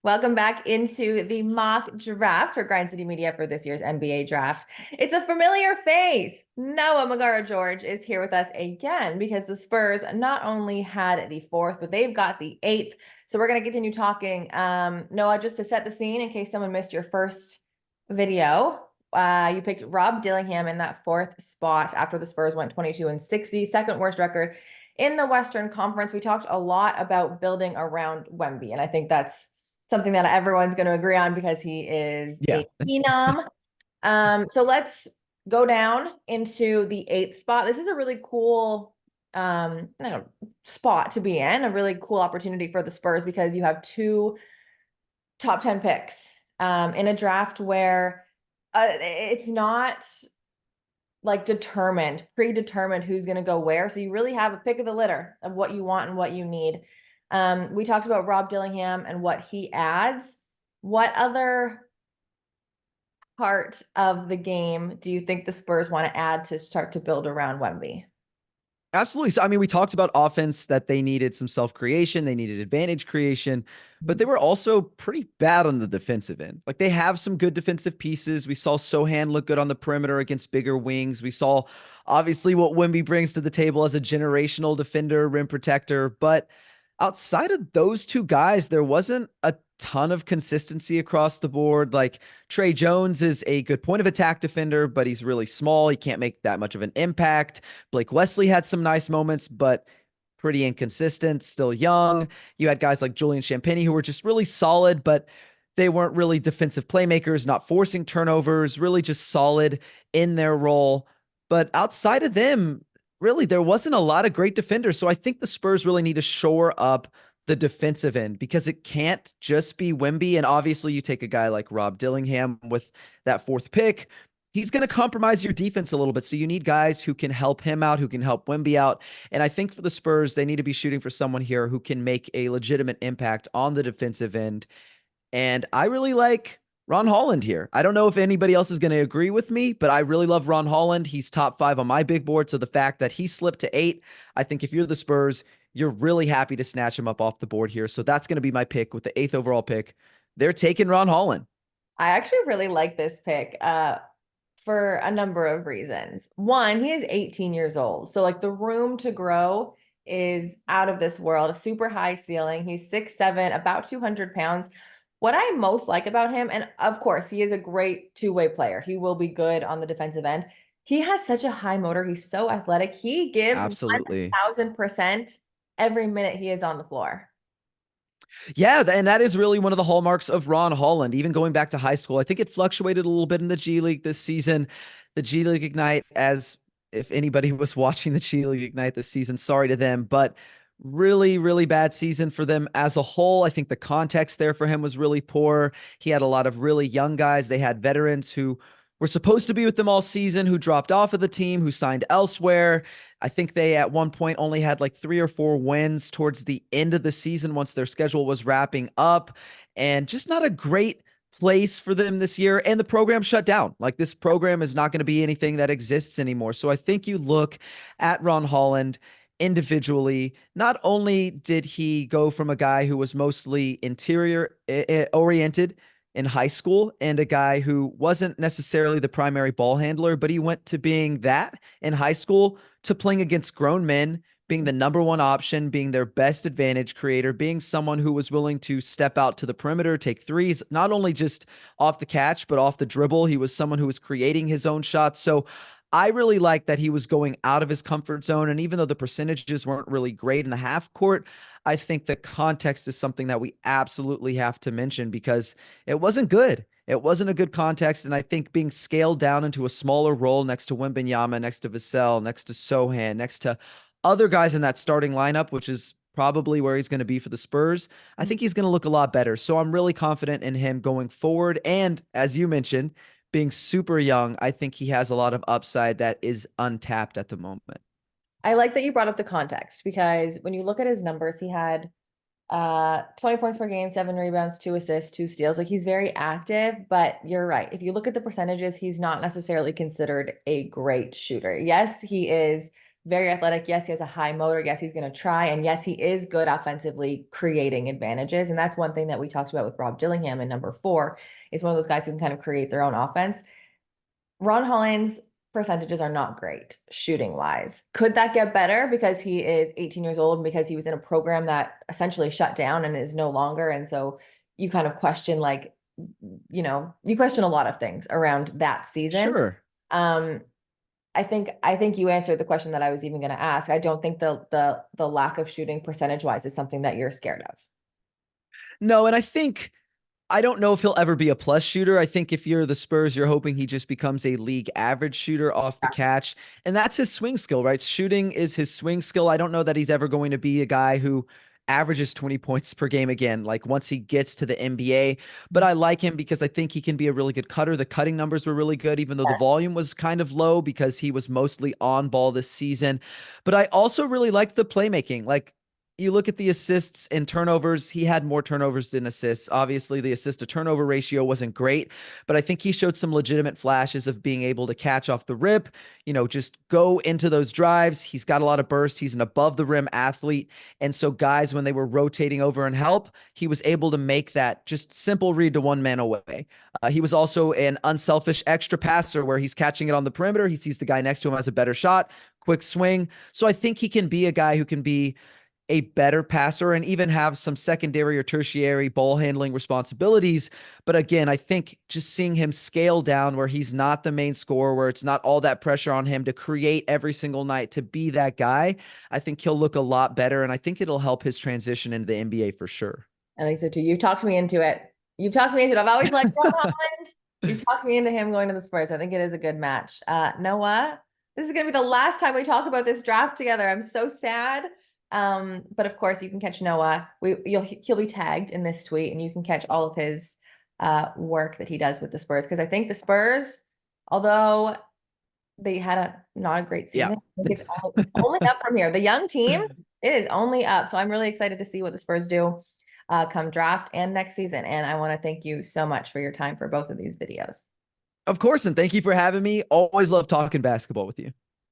Welcome back into the mock draft for Grind City Media for this year's NBA draft. It's a familiar face. Noah Magaro-George is here with us again because the Spurs not only had the fourth, but they've got the eighth. So we're going to continue talking. Noah, just to set the scene in case someone missed your first video, you picked Rob Dillingham in that fourth spot after the Spurs went 22-60, second worst record in the Western Conference. We talked a lot about building around Wemby, and I think that's something that everyone's going to agree on because he is Yeah, a phenom. So let's go down into the eighth spot. This is a really cool spot to be in, a really cool opportunity for the Spurs because you have two top 10 picks in a draft where it's not like predetermined who's going to go where. So you really have a pick of the litter of what you want and what you need. We talked about Rob Dillingham and what he adds. What other part of the game do you think the Spurs want to add to start to build around Wemby? absolutely. So, I mean, we talked about offense that they needed some self creation, they needed advantage creation, but they were also pretty bad on the defensive end. Like they have some good defensive pieces. We saw Sohan look good on the perimeter against bigger wings. We saw obviously what Wemby brings to the table as a generational defender, rim protector, but outside of those two guys, there wasn't a ton of consistency across the board. Like Trey Jones is a good point of attack defender, but he's really small. He can't make that much of an impact. Blake Wesley had some nice moments, but pretty inconsistent, still young. You had guys like Julian Champagnie who were just really solid, but they weren't really defensive playmakers, not forcing turnovers, really just solid in their role. But outside of them, really, there wasn't a lot of great defenders. So I think the Spurs really need to shore up the defensive end because it can't just be Wemby. And obviously, you take a guy like Rob Dillingham with that fourth pick. He's going to compromise your defense a little bit. So you need guys who can help him out, who can help Wemby out. And I think for the Spurs, they need to be shooting for someone here who can make a legitimate impact on the defensive end. And I really like Ron Holland here. I don't know if anybody else is going to agree with me, but I really love Ron Holland. He's top 5 on my big board. So the fact that he slipped to 8, I think if you're the Spurs, you're really happy to snatch him up off the board here. So that's going to be my pick with the 8th overall pick. They're taking Ron Holland. I actually really like this pick for a number of reasons. One, he is 18 years old. So like the room to grow is out of this world, a super high ceiling. He's 6'7", about 200 pounds. What I most like about him, and of course, he is a great two-way player. He will be good on the defensive end. He has such a high motor. He's so athletic. He gives Absolutely. 1000% every minute he is on the floor. Yeah, and that is really one of the hallmarks of Ron Holland. Even going back to high school, I think it fluctuated a little bit in the G League this season. The G League Ignite, as if anybody was watching the G League Ignite this season, sorry to them, but really, really bad season for them as a whole. I think the context there for him was really poor. He had a lot of really young guys. They had veterans who were supposed to be with them all season, who dropped off of the team, who signed elsewhere. I think they at one point only had like 3 or 4 wins towards the end of the season once their schedule was wrapping up, and just not a great place for them this year. And the program shut down. Like this program is not going to be anything that exists anymore. So I think you look at Ron Holland individually. Not only did he go from a guy who was mostly interior oriented in high school and a guy who wasn't necessarily the primary ball handler, but he went to being that in high school to playing against grown men, being the number one option, being their best advantage creator, being someone who was willing to step out to the perimeter, take threes, not only just off the catch, but off the dribble. He was someone who was creating his own shots. So I really like that he was going out of his comfort zone. And even though the percentages weren't really great in the half court, I think the context is something that we absolutely have to mention because it wasn't good. It wasn't a good context. And I think being scaled down into a smaller role next to Wembanyama, next to Vassell, next to Sohan, next to other guys in that starting lineup, which is probably where he's going to be for the Spurs, I think he's going to look a lot better. So I'm really confident in him going forward. And as you mentioned, being super young, I think he has a lot of upside that is untapped at the moment. I like that you brought up the context because when you look at his numbers, he had 20 points per game, 7 rebounds, 2 assists, 2 steals. Like he's very active, but you're right. If you look at the percentages, he's not necessarily considered a great shooter. Yes, he is very athletic. Yes, he has a high motor. Yes, he's going to try. And yes, he is good offensively creating advantages. And that's one thing that we talked about with Rob Dillingham in number 4 is one of those guys who can kind of create their own offense. Ron Holland's percentages are not great shooting wise. Could that get better because he is 18 years old and because he was in a program that essentially shut down and is no longer? And so you kind of question, like, you question a lot of things around that season. Sure. Um, I think you answered the question that I was even going to ask. I don't think the lack of shooting percentage wise is something that you're scared of. No, and I don't know if he'll ever be a plus shooter. I think if you're the Spurs, you're hoping he just becomes a league average shooter off the catch. And that's his swing skill, right? Shooting is his swing skill. I don't know that he's ever going to be a guy who averages 20 points per game again, like once he gets to the NBA. But I like him because I think he can be a really good cutter. The cutting numbers were really good, even though the volume was kind of low because he was mostly on ball this season. But I also really like the playmaking. Like, you look at the assists and turnovers, he had more turnovers than assists. Obviously, the assist to turnover ratio wasn't great, but I think he showed some legitimate flashes of being able to catch off the rip, just go into those drives. He's got a lot of burst. He's an above the rim athlete. And so guys, when they were rotating over and help, he was able to make that just simple read to one man away. He was also an unselfish extra passer where he's catching it on the perimeter. He sees the guy next to him has a better shot, quick swing. So I think he can be a guy who can be a better passer and even have some secondary or tertiary ball handling responsibilities. But again, I think just seeing him scale down where he's not the main scorer, where it's not all that pressure on him to create every single night, to be that guy, I think he'll look a lot better. And I think it'll help his transition into the NBA for sure. I think so too. You talked me into it. You've talked me into it. I've always liked Ron Holland. You talked me into him going to the Spurs. I think it is a good match. Noah, this is going to be the last time we talk about this draft together. I'm so sad. But of course, you can catch Noah. He'll be tagged in this tweet, and you can catch all of his work that he does with the Spurs. Because I think the Spurs, although they had not a great season, Yeah. I think it's only up from here. The young team, it is only up. So I'm really excited to see what the Spurs do come draft and next season. And I want to thank you so much for your time for both of these videos. Of course. And thank you for having me. Always love talking basketball with you.